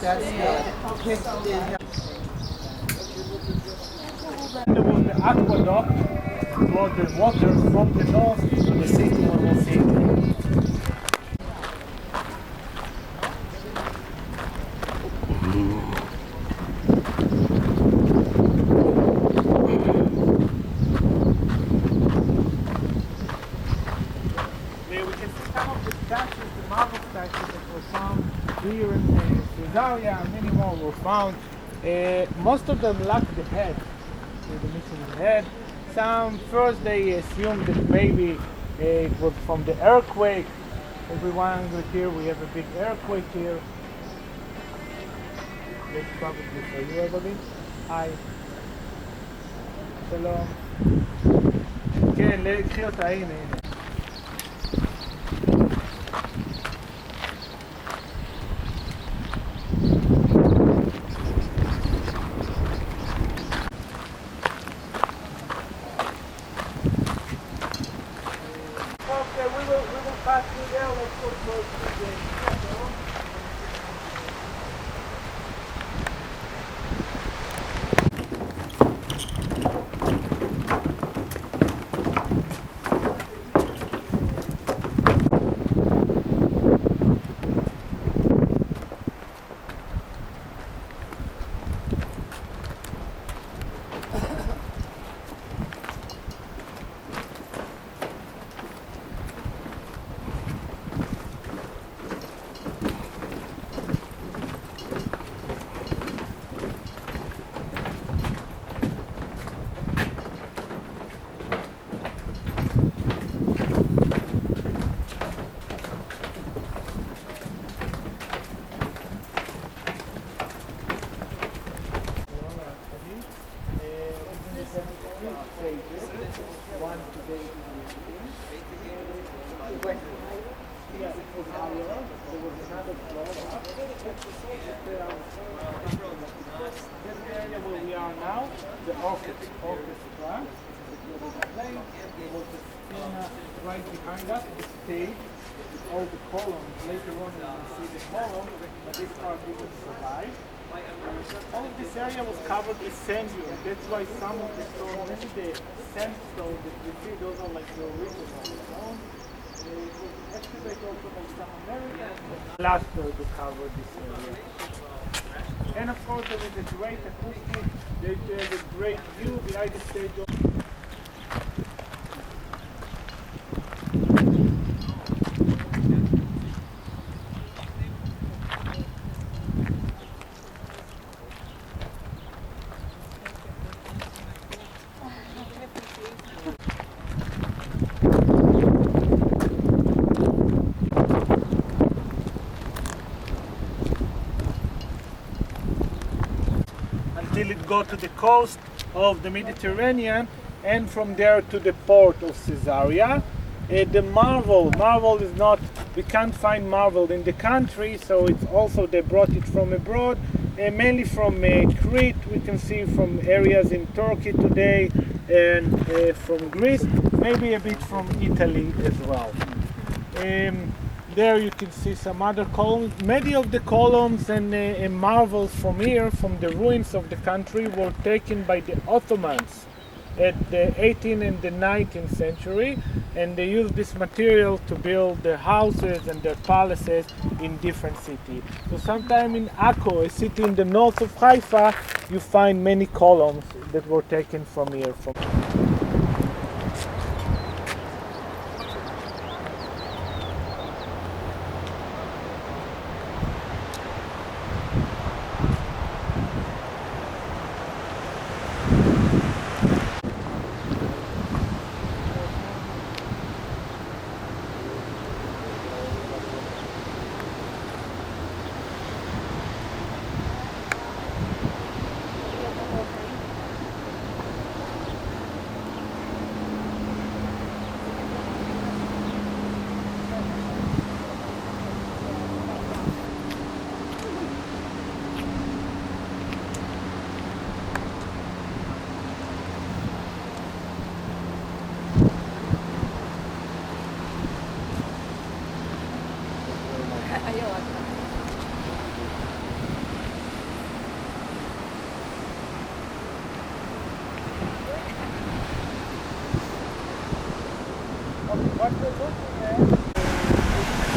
That's good. There was the aqueduct brought the water from the north to the city when we see it. There we can see some of the statues, the marble statues that were found here in Caesarea, and many more were found. Most of them lack the head, the missing head. Some first they assumed that maybe it was from the earthquake. Everyone here, we have a big earthquake here. That's probably for you, everybody. Hi. שלום. כן, קחי אותה, הנה. Okay, we will pass through there. Let's go close to the one today. Yes, it was higher. There was another floor. This area where we are now, the orchestra. There was the scene right behind us, the stage, with all the columns. Later on we will see the column, but this part didn't survive. All of this area was covered with sand dunes. That's why some of the stones, maybe the sandstone that you see, those are like the original stone. It was excavated also by some Americans. Plaster to cover this area. And of course there is a great acoustic, there's a great view behind the stage. Until it got to the coast of the Mediterranean and from there to the port of Caesarea. The marble is not, we can't find marble in the country, so it's also they brought it from abroad, mainly from Crete. We can see from areas in Turkey today and from Greece, maybe a bit from Italy as well. There you can see some other columns. Many of the columns and marvels from here, from the ruins of the country, were taken by the Ottomans at the 18th and the 19th century, and they used this material to build their houses and their palaces in different cities. So sometime in Akko, a city in the north of Haifa, you find many columns that were taken from here.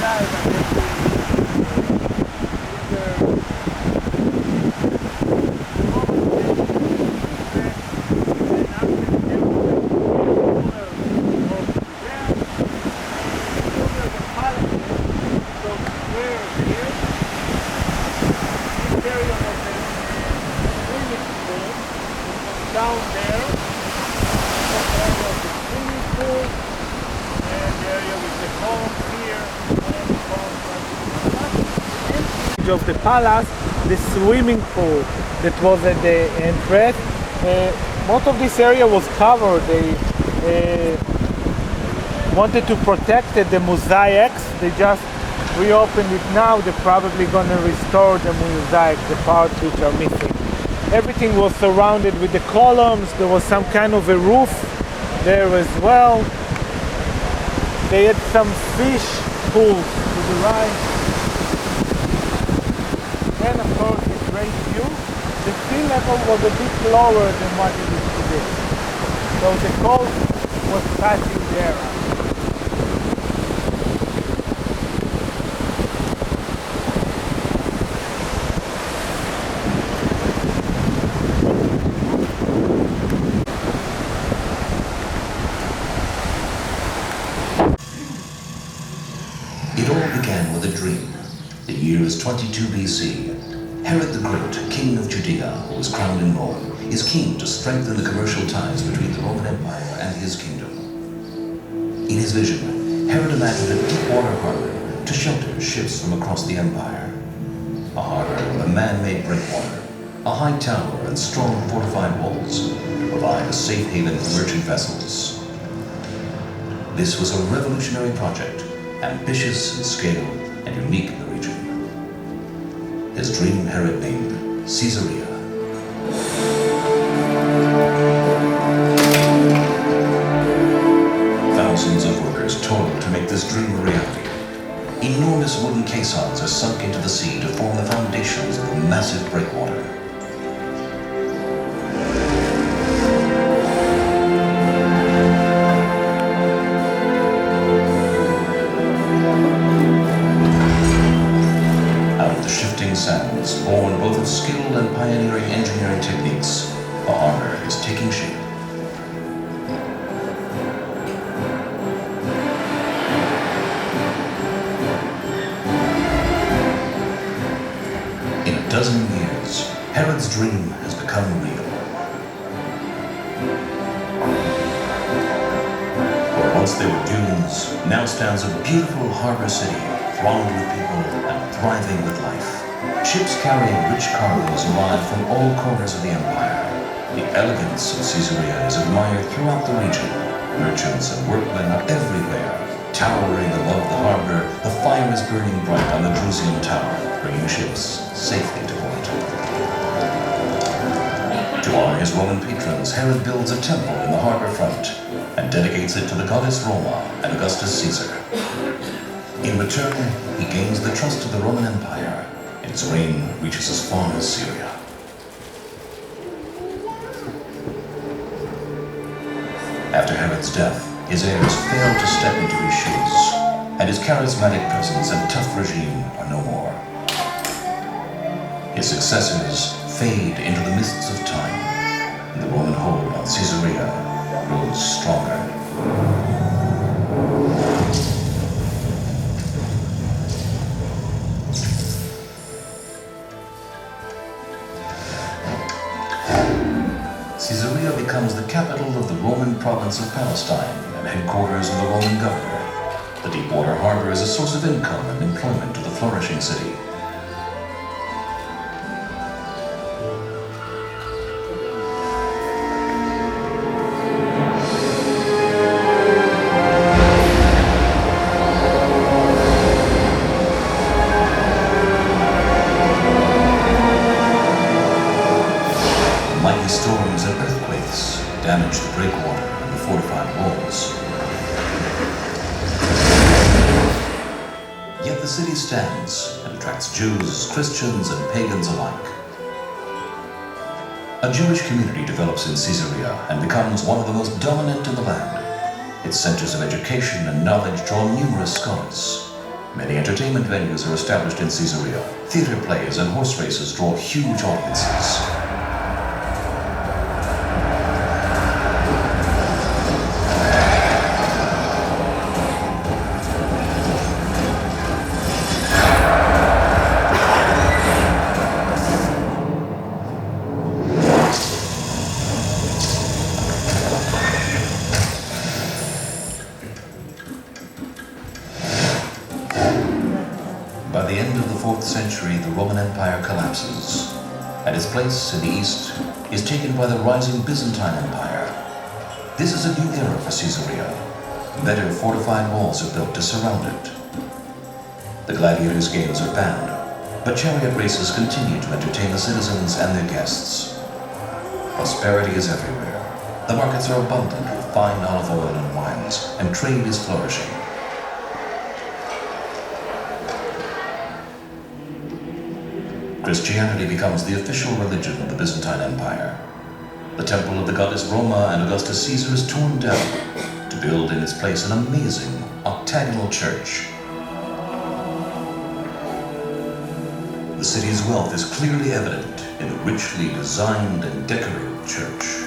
alive down there, the swimming pool, and the area with the columns here, and the columns of the palace, the swimming pool that was at the entrance. Most of this area was covered. They wanted to protect the mosaics. They just reopened it now. They're probably going to restore the mosaics, the parts which are missing. Everything was surrounded with the columns. There was some kind of a roof there as well. They had some fish pools to the right. And of course the great view. The sea level was a bit lower than what it is today. So the coast was passing there. It all began with a dream. The year is 22 BC. Herod the Great, king of Judea, who was crowned in Rome, is keen to strengthen the commercial ties between the Roman Empire and his kingdom. In his vision, Herod imagined a deep water harbor to shelter ships from across the empire. A harbor with a man-made breakwater, a high tower and strong fortified walls to provide a safe haven for merchant vessels. This was a revolutionary project, ambitious in scale and unique in the region. His dream Herod named Caesarea. Thousands of workers toiled to make this dream a reality. Enormous wooden caissons are sunk into the sea to form the foundations of the massive breakwater. Sands, born both of skilled and pioneering engineering techniques, a harbor is taking shape. In a dozen years, Herod's dream has become real. Where once there were dunes, now stands a beautiful harbor city, thronged with people and thriving with life. Ships carrying rich cargoes arrive from all corners of the empire. The elegance of Caesarea is admired throughout the region. Merchants and workmen are everywhere. Towering above the harbor, the fire is burning bright on the Drusian Tower, bringing ships safely to port. To honor his Roman patrons, Herod builds a temple in the harbor front and dedicates it to the goddess Roma and Augustus Caesar. In return, he gains the trust of the Roman Empire. Its reign reaches as far as Syria. After Herod's death, his heirs fail to step into his shoes, and his charismatic presence and tough regime are no more. His successors fade into the mists of time, and the Roman hold on Caesarea grows stronger. Caesarea becomes the capital of the Roman province of Palestine and headquarters of the Roman governor. The deep-water harbor is a source of income and employment to the flourishing city. Mighty storms and earthquakes damage the breakwater and the fortified walls. Yet the city stands and attracts Jews, Christians, and pagans alike. A Jewish community develops in Caesarea and becomes one of the most dominant in the land. Its centers of education and knowledge draw numerous scholars. Many entertainment venues are established in Caesarea. Theater plays and horse races draw huge audiences. By the end of the 4th century, the Roman Empire collapses, and its place in the east is taken by the rising Byzantine Empire. This is a new era for Caesarea. Better fortified walls are built to surround it. The gladiators' games are banned, but chariot races continue to entertain the citizens and their guests. Prosperity is everywhere. The markets are abundant with fine olive oil and wines, and trade is flourishing. Christianity becomes the official religion of the Byzantine Empire. The temple of the goddess Roma and Augustus Caesar is torn down to build in its place an amazing octagonal church. The city's wealth is clearly evident in the richly designed and decorated church.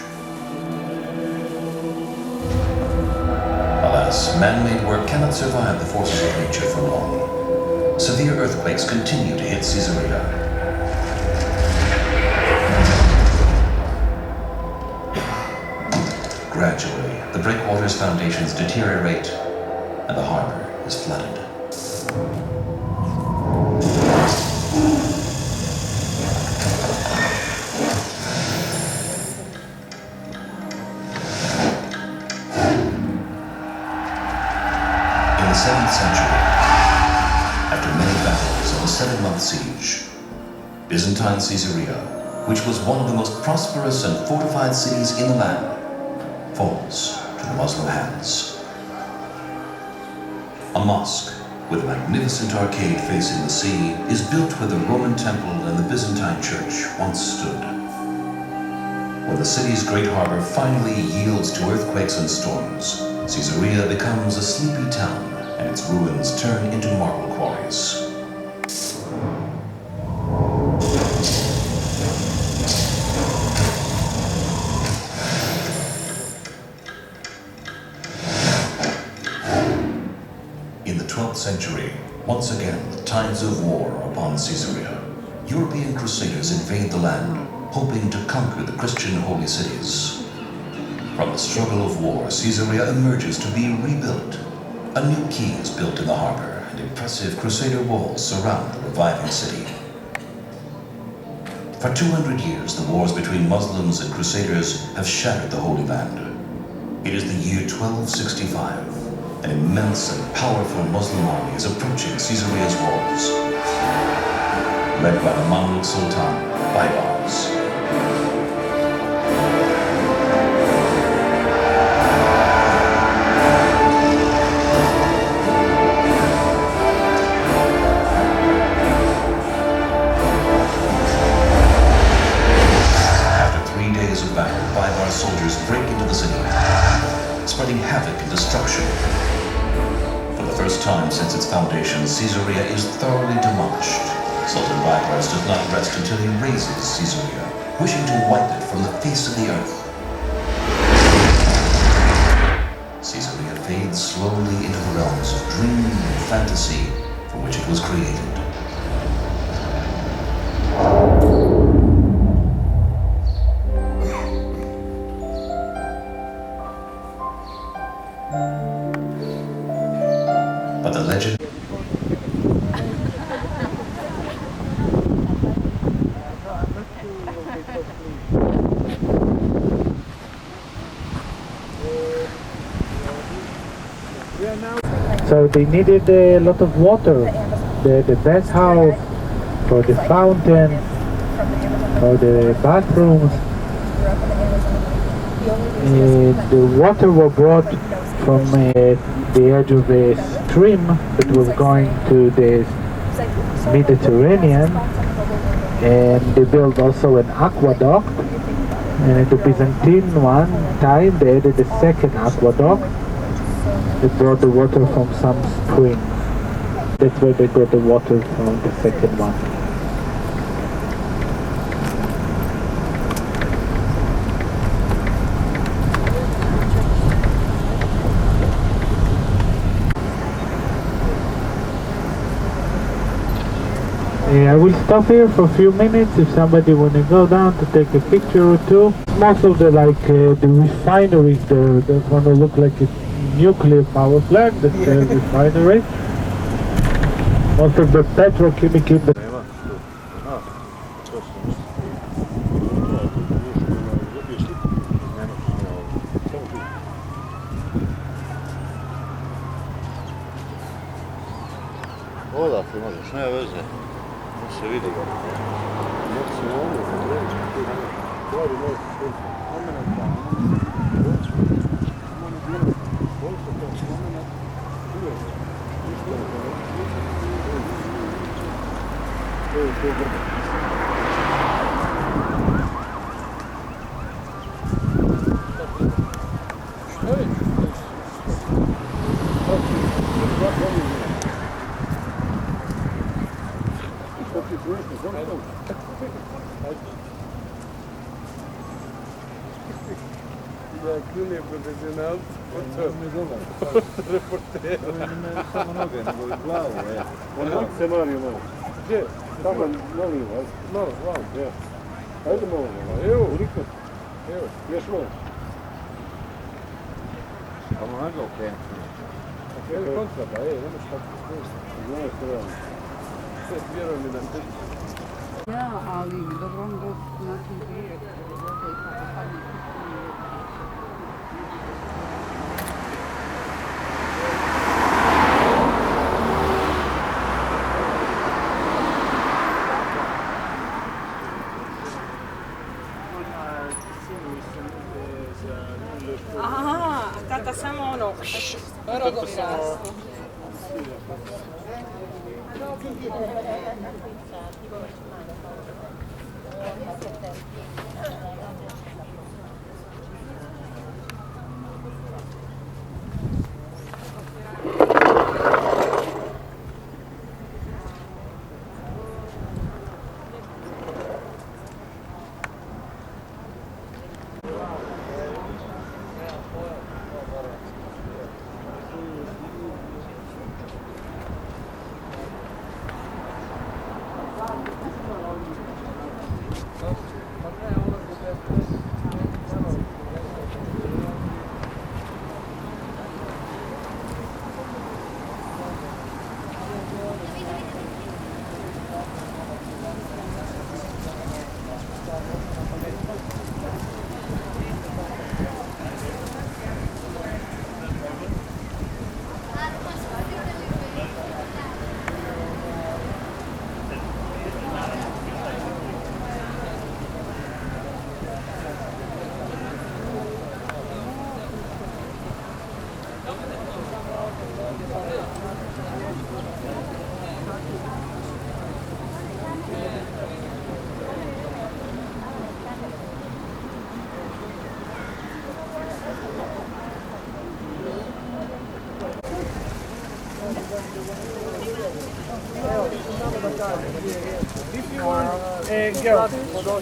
Alas, man-made work cannot survive the forces of nature for long. Severe earthquakes continue to hit Caesarea. Gradually, the breakwater's foundations deteriorate and the harbor is flooded. In the 7th century, after many battles and a 7-month siege, Byzantine Caesarea, which was one of the most prosperous and fortified cities in the land, falls to the Muslim hands. A mosque with a magnificent arcade facing the sea is built where the Roman temple and the Byzantine church once stood. When the city's great harbor finally yields to earthquakes and storms, Caesarea becomes a sleepy town and its ruins turn into marble quarries. In the 12th century, once again, the tides of war are upon Caesarea. European crusaders invade the land, hoping to conquer the Christian holy cities. From the struggle of war, Caesarea emerges to be rebuilt. A new quay is built in the harbor, and impressive crusader walls surround the reviving city. For 200 years, the wars between Muslims and crusaders have shattered the Holy Land. It is the year 1265. An immense and powerful Muslim army is approaching Caesarea's walls, led by the Mamluk Sultan, Baybars. After 3 days of battle, Baybars soldiers break into the city, spreading havoc and destruction. For the first time since its foundation, Caesarea is thoroughly demolished. Sultan Baybars does not rest until he razes Caesarea, wishing to wipe it from the face of the earth. Caesarea fades slowly into the realms of dream and fantasy from which it was created. But the legend So they needed a lot of water, the bathhouse, for the fountain, for the bathrooms. The water was brought from the edge of a stream that was going to the Mediterranean, and they built also an aqueduct. And the Byzantine time they added a second aqueduct that brought the water from some spring. That's where they got the water from the second one. I will stop here for a few minutes if somebody want to go down to take a picture or two. Most of the the refineries there, they're going to look like a nuclear power plant, that's a refinery. Most of the petrochemical. Odakle možeš, nema veze. To se vidi. Klun je profesional, reporter. Samo noge, nego i glavu, Onak scenariju malo. Gdje? Tamo, molim vas. Malo, malo, ja. Ajde malo, malo. Evo, uliko. Evo, još malo. Samo noga okrenuti. Evo kontra, pa nemaš tako. Znaš što radim. Sve, vjeruj mi da te... Ja, ali dobro on dok nakon prije, vode i kako padne. Aha, tata samo ono, rogobrasno.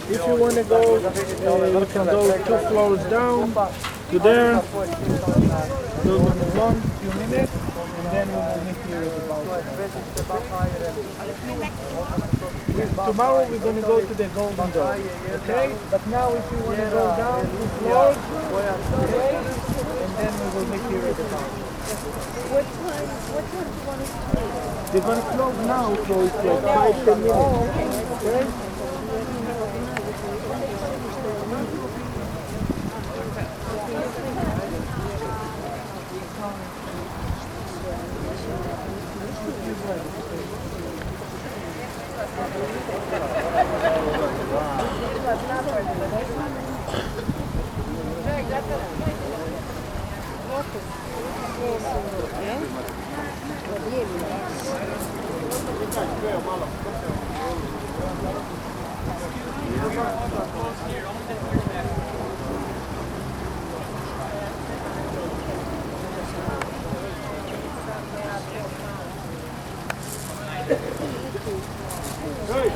If you want to go, you can go 2 floors down to there. Those will move on, few minutes, and then we will meet here at the balcony. Tomorrow we're going to go to the Golden Dome, okay? But now if you want to go down 2 floors, okay? And then we will meet here at the balcony. What time do you want us to leave? They're going to close now, so it's like 5-10 minutes. Oh, okay. Okay? Got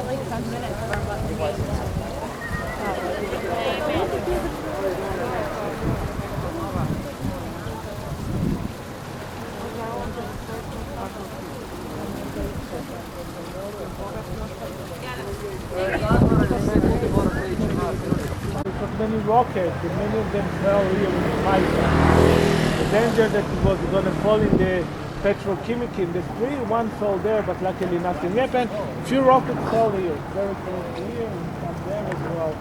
like 10 minutes for what the Because many rockets, and many of them fell here in Malta. The danger that it was going to fall in the petrochemical industry, one fell there, but luckily nothing happened. Few rockets fell here, very close to here, and some there as well.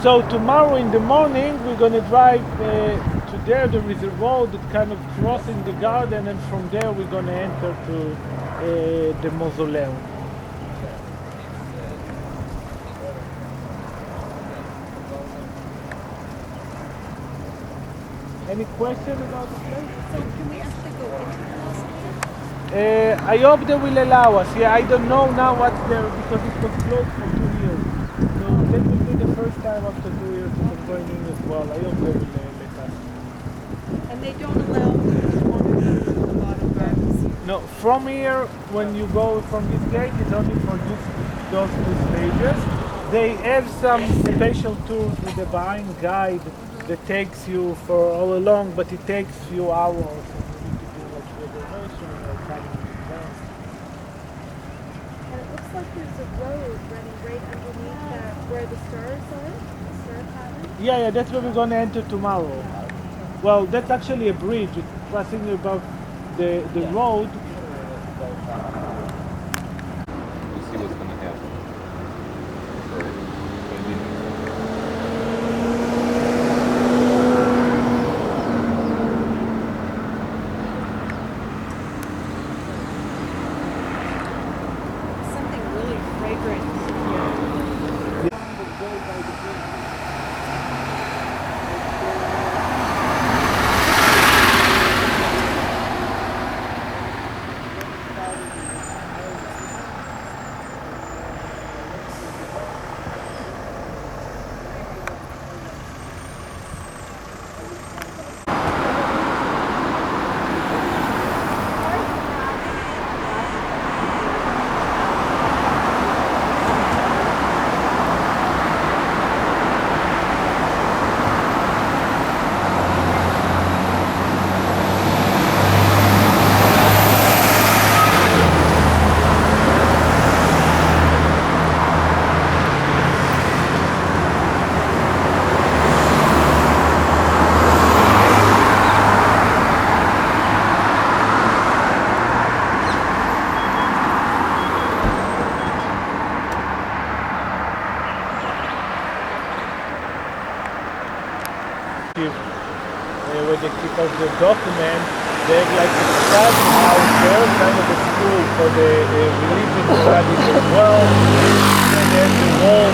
So tomorrow in the morning we're going to drive to there. There is a road that kind of crossing the garden, and from there we're going to enter to the mausoleum. Any question about the place? So can we actually go into the mausoleum? I hope they will allow us. Yeah, I don't know now what's there because it was closed for 2 years. So that will be the first time after 2 years that I'm going in as well. I hope they will let us. And they don't allow the bottom gardens. No, from here, when you go from this gate, it's only for those 2 stages. They have some special tours with the behind guide that takes you for all along, but it takes few hours. You need to do like reservation or coming in advance. And it looks like there's a road running right underneath that where the stars are, the star pattern. Yeah, that's where we're gonna enter tomorrow. Well, that's actually a bridge. It's passing above the road. You see what's gonna happen. Something really fragrant. Where they keep us the document, they have like a study house there, kind of a school for the religion studies as well. And there's the wall